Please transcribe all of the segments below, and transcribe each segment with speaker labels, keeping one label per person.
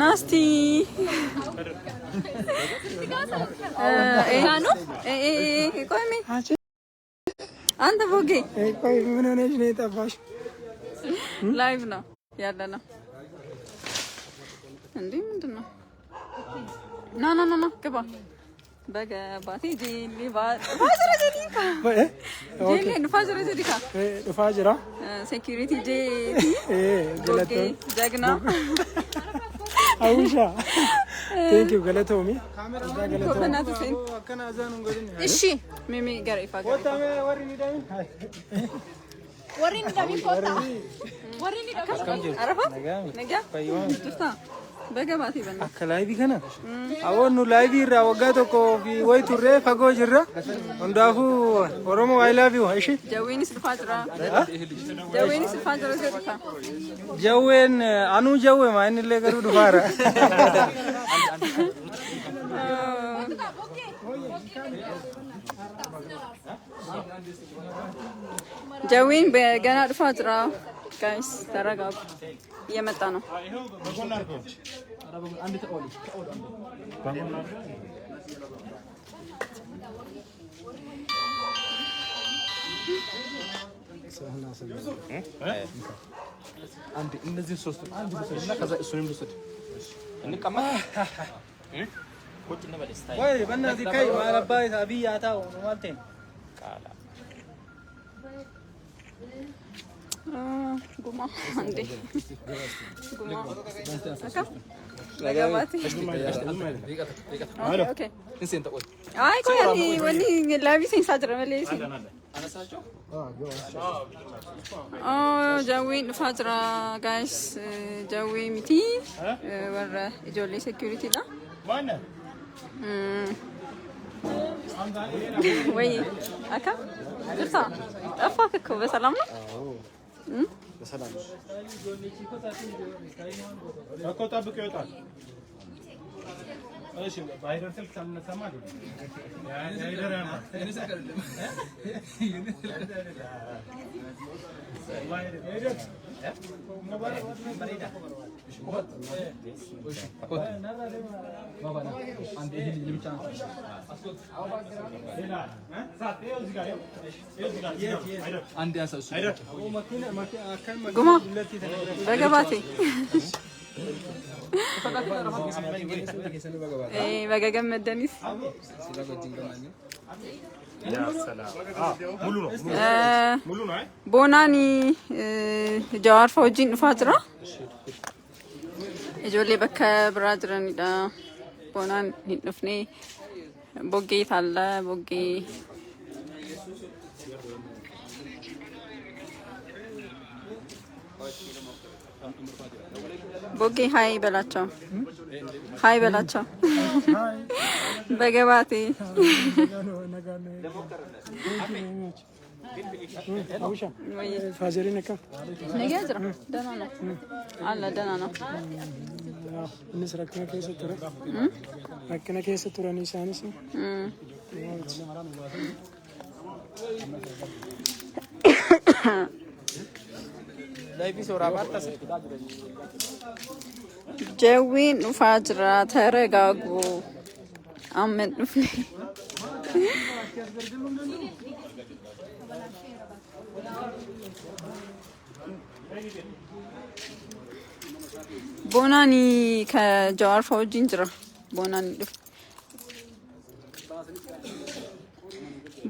Speaker 1: ናስቲ ኤሃኑ ቆሚ አንተ ቦጌ
Speaker 2: ቆይ ምን ሆነሽ ነው የጠፋሽ?
Speaker 1: ላይቭ ነው ያለነው እንዴ ምንድነው? ና ግባ በገባቴ ጄሊ ፋዘረ ጄሊካ ጄሊ ፋዘረ ጄሊካ
Speaker 2: ፋዘራ
Speaker 1: ሴኩሪቲ ጄሊ ገለቶ ጀግና
Speaker 2: አውሻ ቴንክ ዩ ገለቶሚ
Speaker 1: እሺ ሚሚ ገሪፋ ወሪኒ ዳሚ ፎታ ወሪኒ ዳሚ አረፋ ነገ ጅፍታ በገባቴ በእናትህ
Speaker 2: አከላይ ቢከና አወኑ ላይቭ ይራ ወጋቶ ኮፊ ወይ ቱሬ ፈጎ ጅራ እንዳፉ ኦሮሞ አይ ላቭ ዩ እሺ
Speaker 1: ጀዌኒስ ፋጅራ ዘካ
Speaker 2: ጀዌን አኑ ጀዌ ማይን ለገሩ ዱፋራ
Speaker 1: ጀዌን በገና ፋጅራ ጋይስ ተረጋጉ እየመጣ ነው
Speaker 3: አንድ እነዚህ ሶስት አንድ እና ከዛ እሱንም ልውሰድ እንቀማ ቁጭ እንበል ስታይ
Speaker 2: ወይ በእናትህ ከይ ማለባይ አብያታው ነው ማለት ነው ቃላ
Speaker 1: ጉማ አንዴ ጉማ ለገባቴ ኦኬ
Speaker 3: እንሰን ተቆይ
Speaker 1: አይ ቆይ ወኒ ላቢሴን ሳድረ መለሲ
Speaker 3: አነሳቸው
Speaker 1: ጃዊን ፋጅራ ጋይስ ጃዊ ሚቲ ወረ ኢጆሌ ሴኩሪቲ ዳ ማነ ወይ አካ ድርሳ ጠፋክ እኮ በሰላም ነው
Speaker 3: በሰላም
Speaker 4: እኮ ጠብቅ ይወጣል እሺ ባይደር ስልክ ሳምነሰማ አይደል ያይደር ያማ እኔ ሰከረለም ባይደር
Speaker 1: ጉማ በገባቴ በገገም መደኒስ ቦናኒ ጃዋር ፈውጂን ፋጅራ ijoollee bakka biraa jiranidha boonaan hin dhufne boggee taalla boggee boggee haay belaቸው በገባቴ
Speaker 2: ፋዘሪ ነካ
Speaker 1: ነገ አዝራ ደህና ነው አለ ደህና ነው
Speaker 2: እነሱ ረከነ ከሰ ቱራኒ ሳንስ
Speaker 3: ላይቪ ሶራባታስ
Speaker 1: ጀዊን ፋጅራ ተረጋጉ አመን ዱፍኔ ቦናኒ ከጃዋር ፈውጂን ጅራ ቦናኒ ዱፍ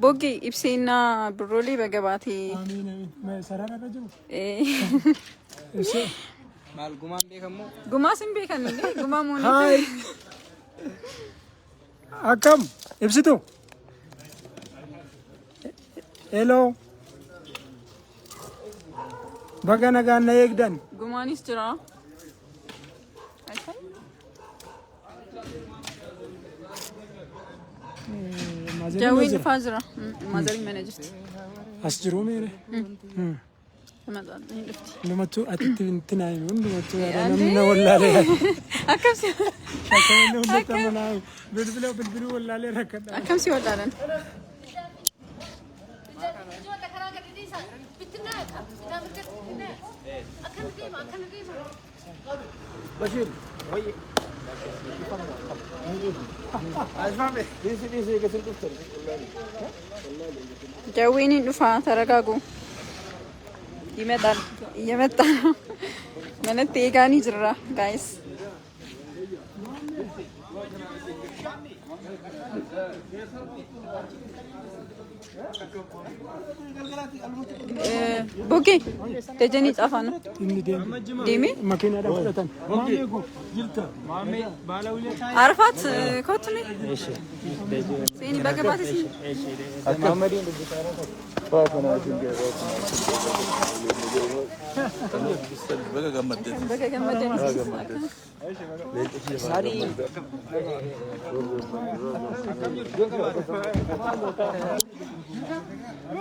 Speaker 1: ቦጌ ኢብሴና ብሮሊ በገባቴ
Speaker 2: አሚን ሰራራ ረጅም
Speaker 1: እሺ
Speaker 3: ማል ጉማን ቤከሞ
Speaker 1: ጉማስን ቤከን እንዴ ጉማ ሞኒ
Speaker 2: ሃይ አከም ኢብሲቱ ሄሎ በገነጋና ይግደን
Speaker 1: ጉማኒስ ጅራ ጃዊን ፋዝራ ማዘሪ ማኔጅስት
Speaker 2: አስጅሩ ሜሬ
Speaker 1: ተመጣጣኝ ልፍቲ
Speaker 2: ለመቱ አጥቲ እንትናይ ነው ለመቱ ያለና ወላለ
Speaker 1: አከምሲ
Speaker 2: ሸከነ ነው ተመና ብልብሉ ወላለ ረከዳ
Speaker 1: አከምሲ ወላለን
Speaker 2: بشير
Speaker 1: جويني دفعة ترقاقو يمتع من التيغاني جرة guys. بوكي تجني تافانو ديمي
Speaker 2: ماكينة دفتن
Speaker 1: عرفت كوتني سيني بقى باتي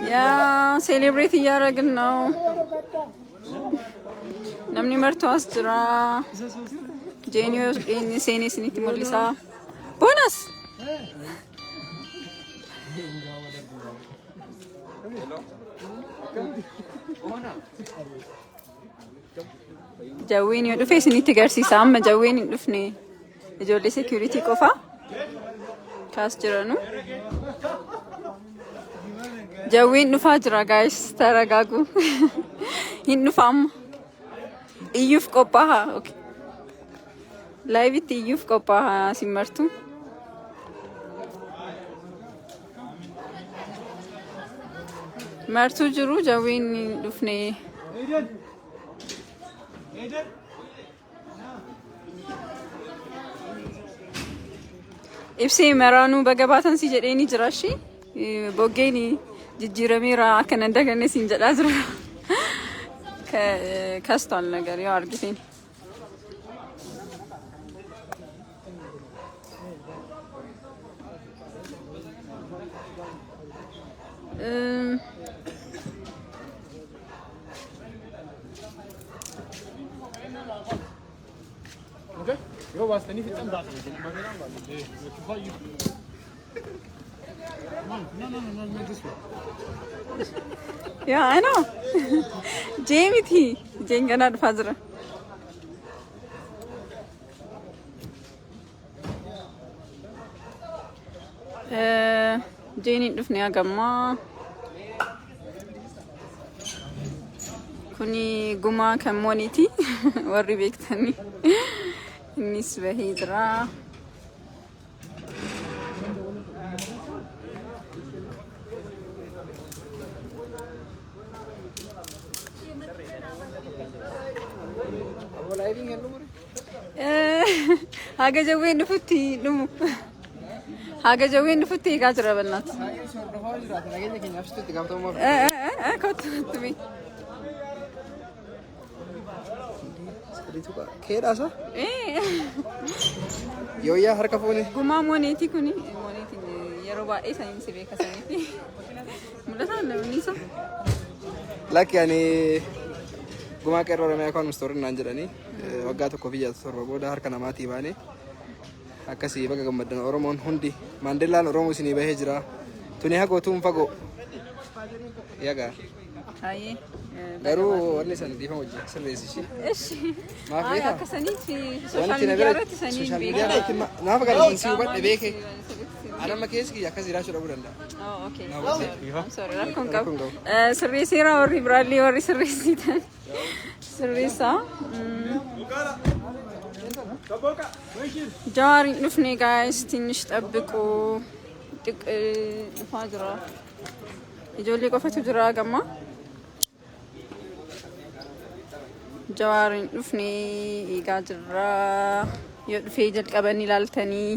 Speaker 1: يا سيلبريت يا رجل نو نمني مرتو أسجرا جينيو إني سيني سنتي موليسا بونس جويني ودفي سنتي جرسي سام جويني دفني جولي سيكوريتي كوفا كاس جرانو جوين نفاجرة guys ترقاقو نفهم إيوف كوباها أوكي لايفت إيوف كوباها سمرتو مرتو جرو جوين دفني إبسي مرانو بقباتن سيجريني جراشي بوجيني جيرامي را كان دغني سينجل ازرا كاستون ነገር ያው አርግቴን
Speaker 3: Okay, yo was denn nicht am Datum? No, not this one.
Speaker 1: Yeah, I know. Jamie thi, Jengana Fazra. Jane dufne agamma. Kuni guma community warri beektani. Innis bahidra. haga jaween dhufutti dhumu haga jaween dhufutti eegaa jira bal'aat kottutti
Speaker 5: keedhaasa yooyyaa harka fuuni
Speaker 1: gumaa moneetii kuni moneetiin yeroo baay'ee saayinsi beekasaniiti mul'ataan namniisa
Speaker 5: lakki ani gumaa qeerroo oromiyaa kan mustoorin naan jedhanii waggaa tokko biyya torba booda harka namaatii baane akkasii baga gammaddan oromoon hundi maandeellaan oromoo isinii bahee jira tuni hagootuun fagoo yagaa
Speaker 1: haayee
Speaker 5: garuu wanni san dhiifama hojii sirreessishi
Speaker 1: eshi
Speaker 5: maaf beekaa
Speaker 1: akkasaniitti
Speaker 5: wanti na biratti sooshaal miidiyaa naaf agarsiisan si hubadhe beeke anama keessi kiyya akkas jiraachuu dhabuu danda'a.
Speaker 1: Oh, okay. Sorry, rakkoon qabu. Sirreesseera warri biraallee warri sirreessitan. Sirreessaa. Jawaariin dhufne guys ትንሽ ጠብቁ. dhufaa jira. Ijoollee qofatu jira gamma. Jawaariin dhufne eegaa jirra. Yoo dhufee jalqaban ilaaltanii.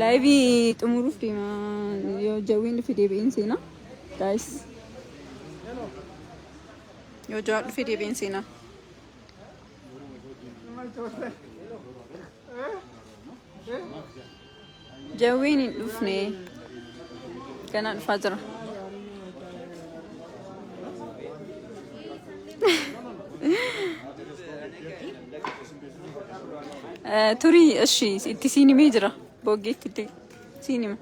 Speaker 1: ላይቪ ጥሙሩፍ ዲማ የጀዊን ፊዴ ቤንሲና ጋይስ የጃው ፊዴ ቤንሲና ጀዊን ዱፍኔ ገና ፋጅራ توري الشيء تسيني ميجرا بوجيت تدي سينما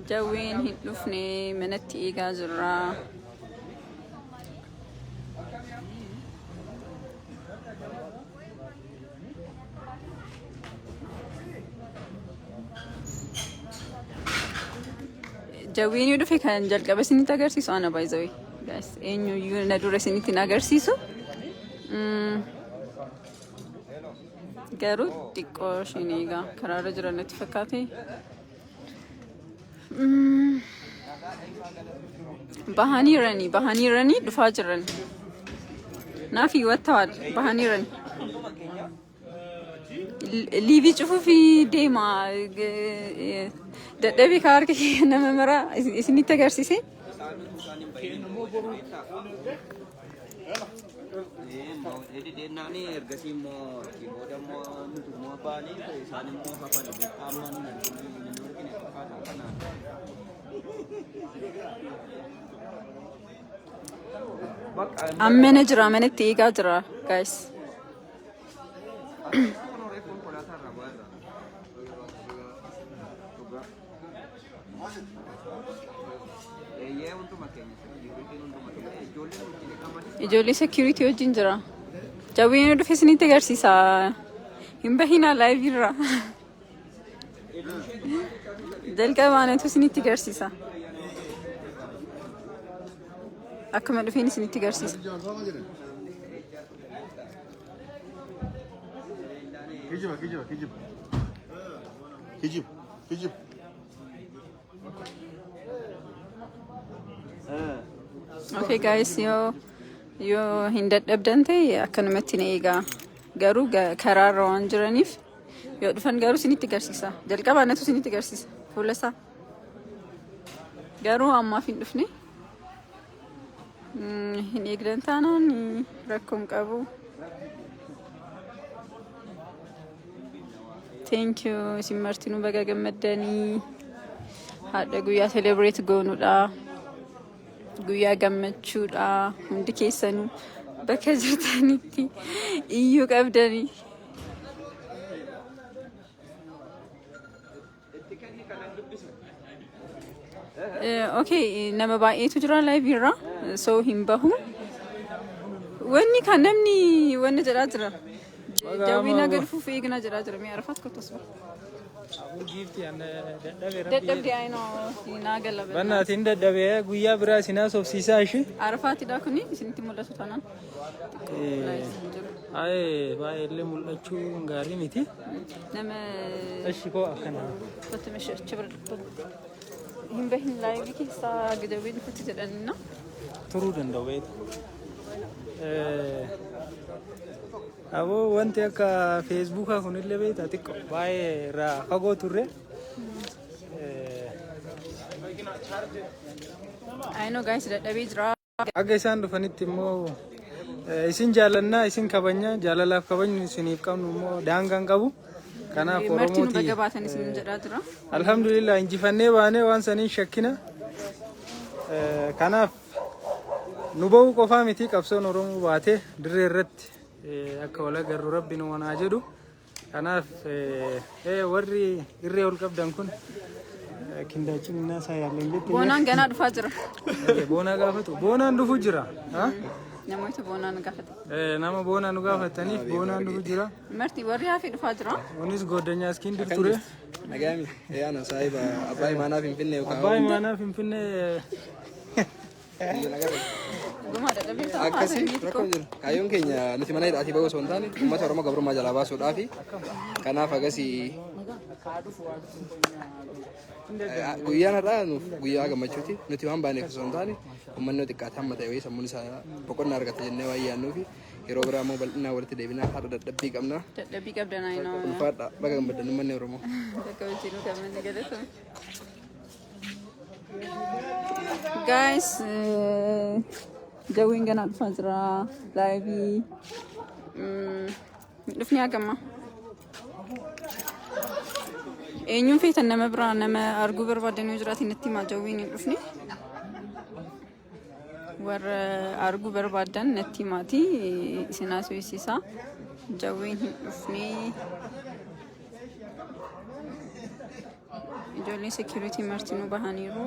Speaker 1: جوين هيلوفني منتي إيجازرا جوين يدفع كان جلك بس إني تجرسيسو أنا بايزوي بس إنه يندور سني تناجرسيسو قالوا تيكوش إنيجا كرار جرا نتفكاتي بهاني راني دفاجرن نافي واتوال بهاني راني اللي بيشوفوا في ديما دبي كارك إنما مرة إسني تجرسيسي
Speaker 6: Jadi dia nak ni ergasi mo iboda mo nutu mo apa ni sani mo apa ni aman dan ini kini apa na
Speaker 1: am manager amene tiga jara guys ijoollee security wajjin jira jawween dhufe isinitti agarsiisa hin bahina live irra jalqabaanetu isinitti agarsiisa akkuma dhufeen isinitti agarsiisa kijib okay guys yo hindadhabdan ta'e akkanumatti na eegaa garuu karaarra waan jiraniif yoo dhufan garuu isinitti agarsiisa jalqabaanatu isinitti agarsiisa fuula isaa garuu ammaaf hin dhufne hin eegdan taanaan rakkoon qabu thank you isin martinuu baga gammaddanii haadha guyyaa celebrate goonuudha guyyaa gammachuudha hundi keessanuu bakka jirtanitti iyyuu qabdanii okay nama baay'eetu jira live irra so hin bahu wanni kan namni wanni jedhaa jira jawwiin agarfuuf eegna jedhaa jira mi'a arfaat kotosba dadhabde ayno naagala
Speaker 2: bannaatiin dadhabee guyyaa biraa sinaa sobsiisaa ishee
Speaker 1: arfaatidha kuni isinitti mul'atu taanaan
Speaker 2: baay'eellee mul'achuu gaarii miti
Speaker 1: nama
Speaker 2: ashi koo akkana
Speaker 1: fatima shachibra hin bahin live keessaa gidawee dhufatti jedhanina
Speaker 2: turuu danda'u beeku Abo wanti akka Facebook kunillee beektaa xiqqoo baay'ee irraa fagoo turre.
Speaker 1: I know guys dadhabee jira.
Speaker 2: Akka isaan dhufanitti immoo isin jaalannaa isin kabanya jaalalaaf kabajnu isiniif qabnu immoo daangaan qabu. Kanaaf Oromooti.
Speaker 1: Baga baatan isin jedhaa jira.
Speaker 2: Alhamdulillah injifannee baanee waan saniin shakkina. Kanaaf nu bahuu qofaa miti qabsoon Oromoo baatee dirree irratti akka wala garuu rabbiin wanaa jedhu kanaaf warri irree ol qabdan kun kindaachi minnaa isaa yaalleen jettee
Speaker 1: boonaan ganaa dhufaa jira
Speaker 2: boonaa gaafatu boonaan dhufu jira
Speaker 1: namoota boonaan gaafatu
Speaker 2: nama boonaan nu gaafataniif boonaan dhufu jira
Speaker 1: marti warri hafi dhufaa jira
Speaker 2: kunis goddanyaa iskiin dirture
Speaker 5: nagaami yaana saahiba abbaa imaanaa finfinnee
Speaker 2: abbaa imaanaa finfinnee
Speaker 5: akkasii rakkoo jiru kaayyoon keenya nuti mana hidhaatii bahuu osoo hin taane uummata Oromoo gabrummaa jalaa baasuudhaafi kanaaf agasii guyyaan har'aa nuuf guyyaa gammachuuti nuti waan baaneef osoo hin taane uummanni xiqqaate hamma ta'e wayii sammuun isaa boqonnaa argata jennee waan yaannuufi yeroo biraa immoo bal'inaa walitti deebinaa haadha dadhabbii qabna.
Speaker 1: Dadhabbii qabdanaa inoo.
Speaker 5: Ulfaadha baga gammaddan uummanni Oromoo.
Speaker 1: Bakka wajjin gammanni galata. Guys, jawwiin ganaa dhufaa jira live دفني أجمع eenyuun feetan nama biraa nama arguu barbaadan yoo jiraate natti himaa jawwiin hin dhufne warra arguu barbaadan natti himaati isin haasofsiisaa jawwiin hin dhufne ijoolleen security martinuu bahaniiru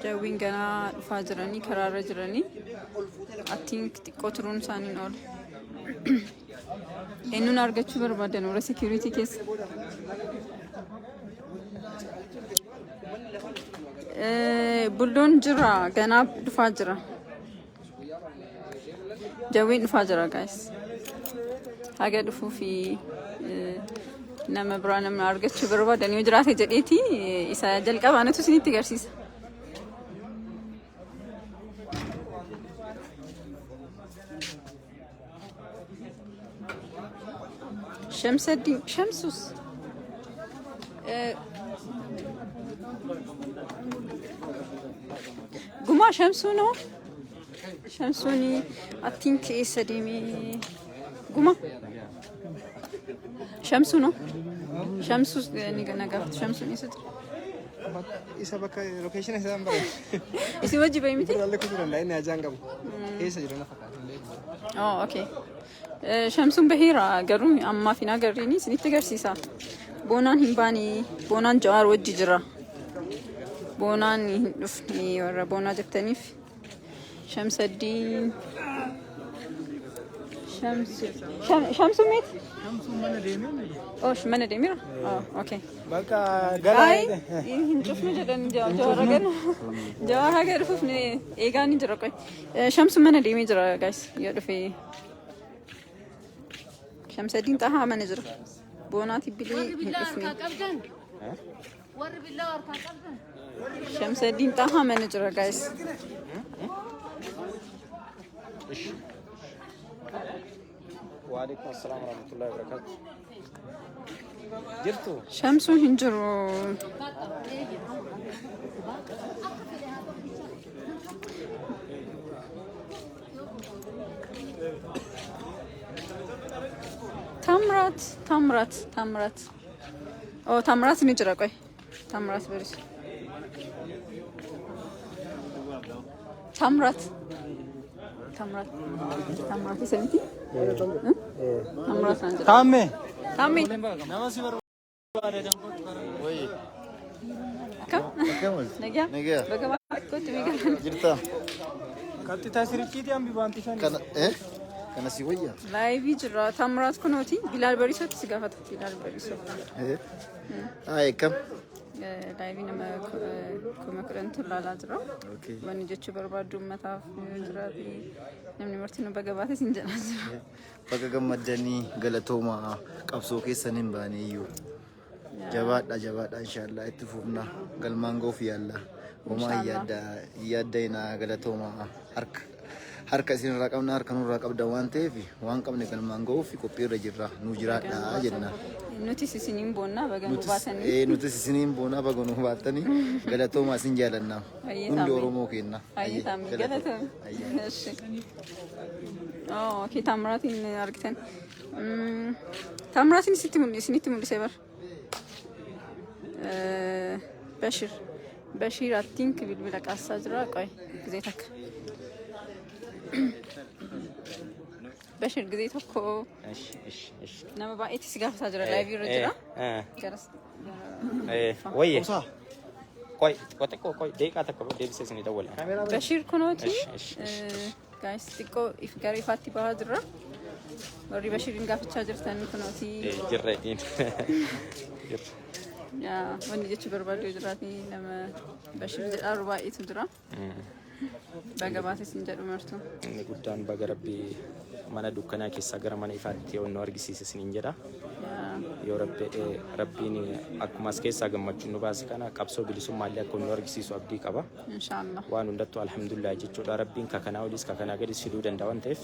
Speaker 1: jawwiin ganaa dhufaa jiranii karaarra jiranii attiin xiqqoo turuun isaaniin oolu eenyuun argachuu barbaadan warra security keessa buldoon jira ganaa dhufaa jira jawwiin dhufaa jira guys haga dhufuu fi nama biraa nama argachuu barbaadan yoo jiraate jedheeti isa jalqabaanatu isinitti agarsiisa Şemseddin, Şemsus. Guma Şemsuno. Şemsuni, I think Sedimi. Guma. Şemsuno. Şemsus ni gana gaft Şemsuni isid.
Speaker 5: Isa bakka location isa ambare.
Speaker 1: Isi wajji bayimiti?
Speaker 5: Dalle kuduran da ina ajangam. Esa jirana fakkaata.
Speaker 1: Oh, okay. Shamsun Bahira garuu amma fina garrini isinitti agarsiisa. Boonaan hin baane boonaan Jawaar wajji jira. Boonaan hin dhufne warra boonaa jettaniif Shamsaddin Shamsu meet? Oh, mana deemira? Oh, okay.
Speaker 2: Bakka
Speaker 1: Ay, hin dhufne jedhan Jawaar agar Jawaar agar dhufne eegaan hin jira qoy. Shamsu mana deemee jira guys yoo dhufe Şemseddin taha manager. Bonati bile hindufni. Şemseddin taha manager guys.
Speaker 6: وعليكم السلام ورحمة الله وبركاته. جرتو.
Speaker 1: Şemsu hinjuru. Tamrat. Oh, Tamrat ni jira koy. Tamrat veris. Tamrat iseniti? Tamrat anjira.
Speaker 2: Tamme.
Speaker 1: Tammi. Kam? Nagia. Bagaimana? Kau tu mega.
Speaker 3: Jirta.
Speaker 2: Katti tasirichiti ambi banti san.
Speaker 3: Kana si wayya.
Speaker 1: Live jira Tamrat kunoti Bilal Barisot sigafata Bilal Barisot.
Speaker 3: Ay kam.
Speaker 1: Live nama kuma kurantu lala jira.
Speaker 3: Okay.
Speaker 1: Wani jechu barbaadu mataaf jira namni martinu bagabate sinjana jira.
Speaker 3: Bakka gammadanii galatooma qabsoo keessaniin baane iyyuu. Jabaadha inshallah itti fufna galmaan goof yaalla. Wama yaadda ina galatooma harka isin irraa qabna harka nurraa qabda waan ta'eef waan qabne galmaan goof qophiirra jirra nu jiraadha jenna.
Speaker 1: Nuti sisiniin boonna baga nu baatanii.
Speaker 3: Nuti sisiniin boonna baga nu baatanii galatooma isin jaalanna. Hundi Oromoo kenna.
Speaker 1: Ayyatam galatoom. Oh, okay Tamratin argitan. Tamratin isinitti mul'isee bar. Bashir I think bilbila qaasaa jira qoy gizee takka. Bashir gizee tokko nama baay'eetti si gaafataa jira live irra jira. Garas.
Speaker 6: Wayye. Qoy deeqaa takka deebisee isin dawwala.
Speaker 1: Bashir kunooti guys xiqqoo if gara ifaatti bahaa jira. Warri Bashirin gaafachaa jirtan kunooti.
Speaker 6: Jirreetiin.
Speaker 1: Yaa wanni jechu barbaadu jiraati nama Bashir jedhaa baay'eetu jira. Baga baates hin jedhu martu.
Speaker 6: Inni guddaan baga rabbii mana dukkanaa keessaa gara mana ifaatti yoo nu argisiise isiniin jedha. Yoo rabbiin akkuma as keessaa gammachuu nu baase kana qabsoo bilisummaallee akka nu argisiisu abdii qaba.
Speaker 1: Inshallah.
Speaker 6: Waan hundattuu alhamdulillah jechuudha rabbiin kakanaa olis kakanaa gadis fiduu danda'a waan ta'eef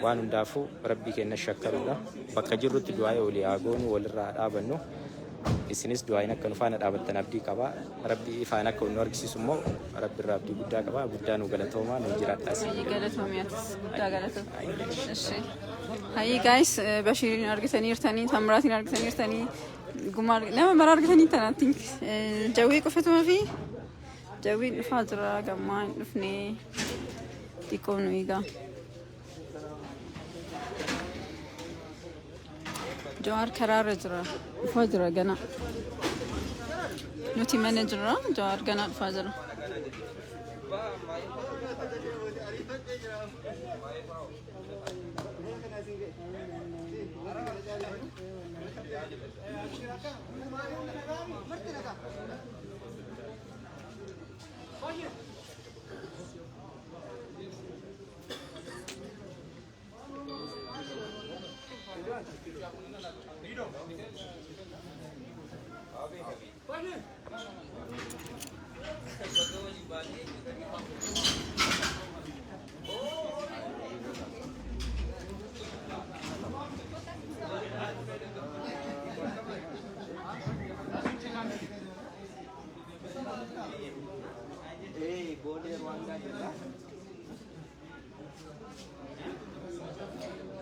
Speaker 6: waan hundaafuu rabbii keenya shakkaruudha. Bakka jirrutti du'aa olii haa goonu walirraa dhaabannu. isinis du'aayin akka nu faana dhaabattan abdii qaba. Rabbi faana akka nu argisiisu immoo rabbi irraa abdii guddaa qaba. Guddaa nu galatoomaa nu jiraattas.
Speaker 1: Galatoomiyaas guddaa galatooma. Eshi. Hayi guys Bashirin argitaniirtanii Tamraatiin argitaniirtanii gumaa nama mara argitanii tanaatiin jawwee qofatuma fi jawwiin dhufaa jira gammaan dhufnee xiqqoo nu eegaa. Jawaar karaarra jira dhufaa jira gana nuti mana jira Jawaar gana dhufaa jira.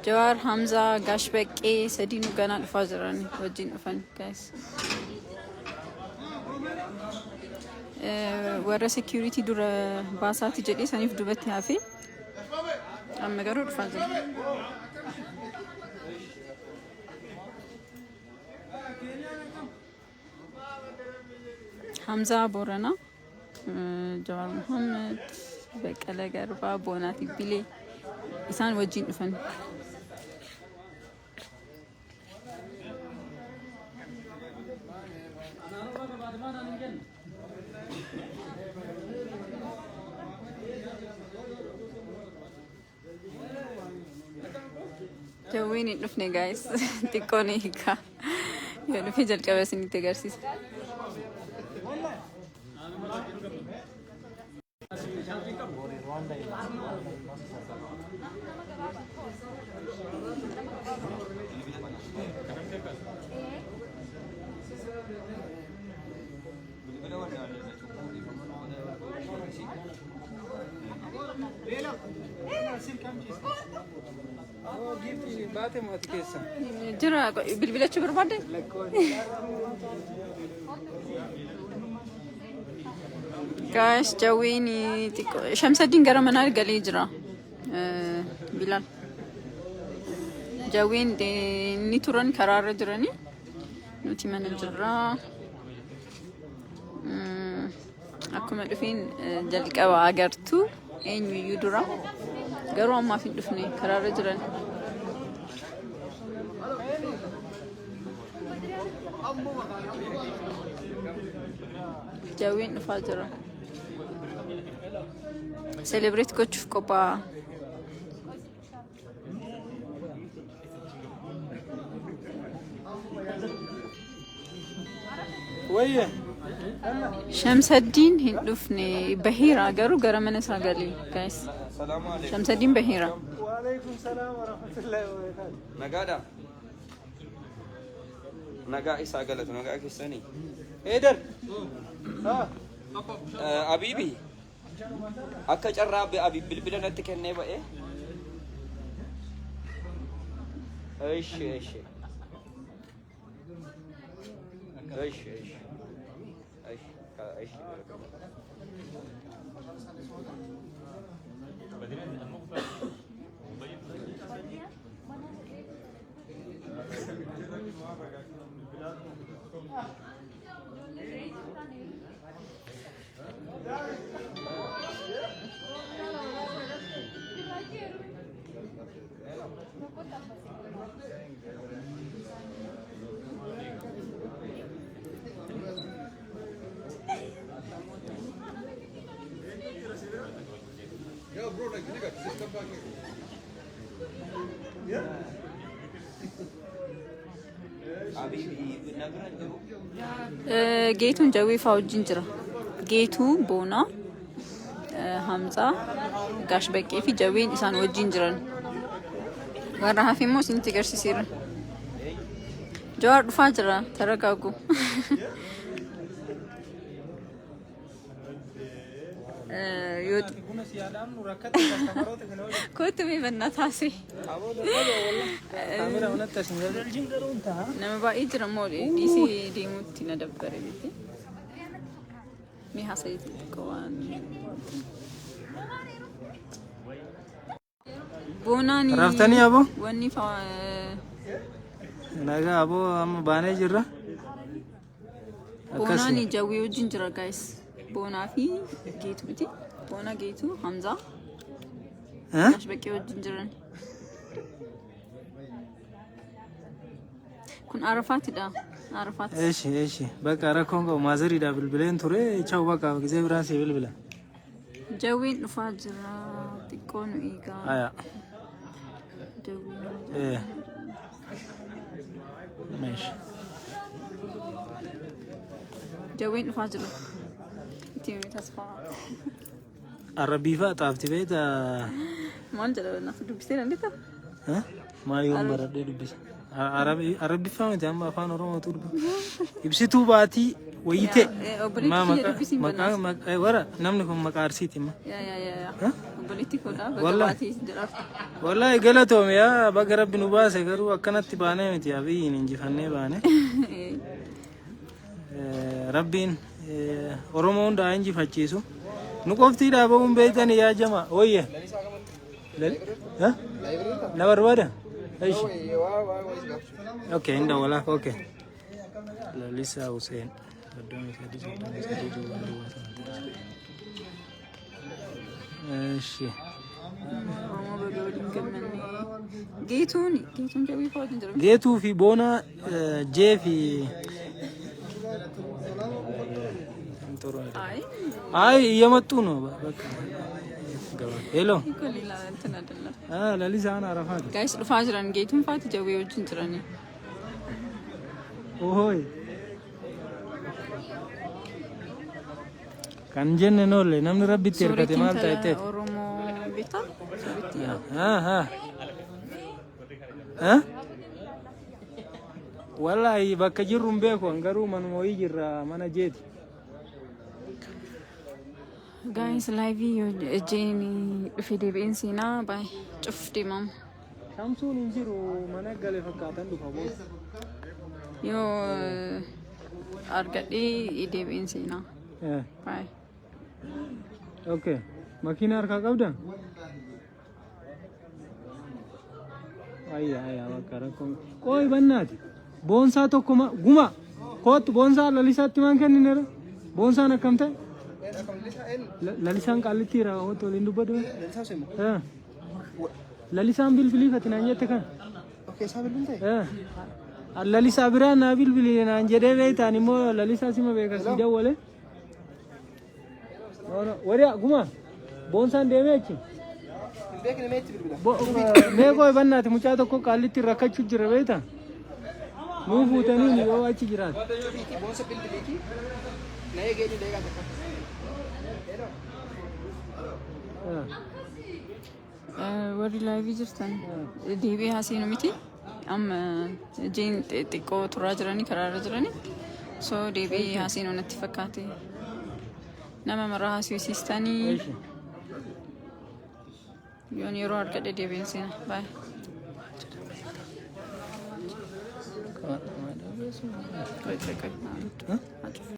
Speaker 1: Jawar Hamza Gashbeqee sadinu gana dhufaa jiran wajjin dhufan guys. Warra security dura baasaati jedhee saniif dubatti hafe amma garuu dhufaa jira. Hamza Borana, Jawar Muhammad, Beqqala Garba, Bonaati Bilee isaan wajjin dhufan. Jawwiin hin dhufne guys xiqqoon eegaa yoo dhufe jalqaba isinitti agarsiisa. Jira bilbilachuu barbaadde? Guys jawwiin Shamsaddiin gara manaa galee jira. Bilal jawwiin ni turan karaarra jiranii nuti mana jirra. Akkuma dhufiin jalqaba agartuu eenyuyyuu dura garuu ammaaf hin dhufne karaarra jiran. Jawwiin dhufaa jira. Celebrate gochuuf qophaa'a.
Speaker 2: Wayye.
Speaker 1: Shamsaddiin hin dhufne Bahiira garuu gara mana isaa galee guys. Shamsaddiin Bahiira.
Speaker 2: Waalaikum salaam wa rahmatullahi wa barakatuh.
Speaker 7: Nagaadha. Nagaa isaa galatu nagaa keessanii.
Speaker 2: Eedar.
Speaker 7: Abiibi. Akka carraa Abiib bilbila natti kennee ba'ee. Eeshi. Eeshi.
Speaker 1: Geetuun jawwii fa'aa wajjin jira. Geetuu Boonaa, Hamzaa, Gashbeqee fi jawwiin isaan wajjin jiran. Warra hafe immoo isinitti agarsiiseera. Jawar dhufaa jira taraqaqu. كنت بيبنا تاسي نما بقى يجرى مولي دي سي دي موتي ندبر بيتي مي حسيتي كوان بوناني
Speaker 2: رفتني أبو
Speaker 1: وني فا
Speaker 2: ناقا أبو أم باني جرى
Speaker 1: بوناني جوي وجنجرة guys بونا في جيتو بتي بونا جيتو حمزة مش بكي وجنجرة كن عرفات دا عرفات
Speaker 2: ايش بقى راكونغو مازري دا بالبلين توري تشاو بقى زي براسي بالبلا
Speaker 1: جوي نفاجرة تكون إيجا
Speaker 2: ايا
Speaker 1: جوي
Speaker 2: ايه ماشي
Speaker 1: جوي نفاجرة تيمي تصفى
Speaker 2: عربي فاتافتي بيتا
Speaker 1: ما نجرب ناخد بسيرة لتا
Speaker 2: ها ما يوم برد دبس عربي فهمت أما فان روما تورب يبسطوا باتي ويته ما ورا نمنكم مكارسيتي ما
Speaker 1: يا بوليتي كودا
Speaker 2: والله
Speaker 1: باتي جراف
Speaker 2: والله قالتهم يا بقرب نباس يقولوا أكنت تبانه متي أبي ننجي فني بانه ربين أرومون دا إنجي فاتشيسو نقفتي دا بقوم بيتني يا جماعة ويه ها لا برباده ايش اوكي عنده ولا اوكي لا لسه حسين قدامي ماشي
Speaker 1: جيتون جوي فوق
Speaker 2: جيتو في بونا جي في اي يمتونو بك هلو لا لسه انا عرفت
Speaker 1: جايز فاجران جيتون فات جوي وجنجراني
Speaker 2: اوهوي كان جن نول نمن ربي تيركتي مال تايتت
Speaker 1: اورومو بيتا
Speaker 2: ها والله بكجرم بيكو انغرو من موي جرا مانا جيت
Speaker 1: guys live جيني في دي بإنسينا باي شوف مام
Speaker 2: شامسون انجرو مانا قال فكاتن دفابو
Speaker 1: يو أرجعي دي بإنسينا باي
Speaker 2: اوكي ماكينة أركا قبدا ايا وكركم كوي بنات بونسا تو كما غما كوت بونسا لليسا تمان كنينر بونسا نكمته لليسان قالتي راو تو لندو بدو ها لليسان بالبلي فتنا نيتك
Speaker 5: اوكي سابل بنتي
Speaker 2: لليسا برانا بالبلي نانجدي بيتاني مو لليسا سيما بيكا سيدا وله وريا غما بونسان ديميچ
Speaker 5: بيكنا ميت بالبلا
Speaker 2: ميكو بنات مچا تو کو قالتي ركچ جربيتا مو فوتني نيو اچ جرات
Speaker 5: بونسا بالبلي نيه گيني ديگا تک
Speaker 1: وري لايف جرتن دي بي حسين متي ام جين تيكو تراجراني كراجراني سو دي بي حسين نتفكاتي نما مرها سيستاني يوني رود كده دي بي سين باي كويس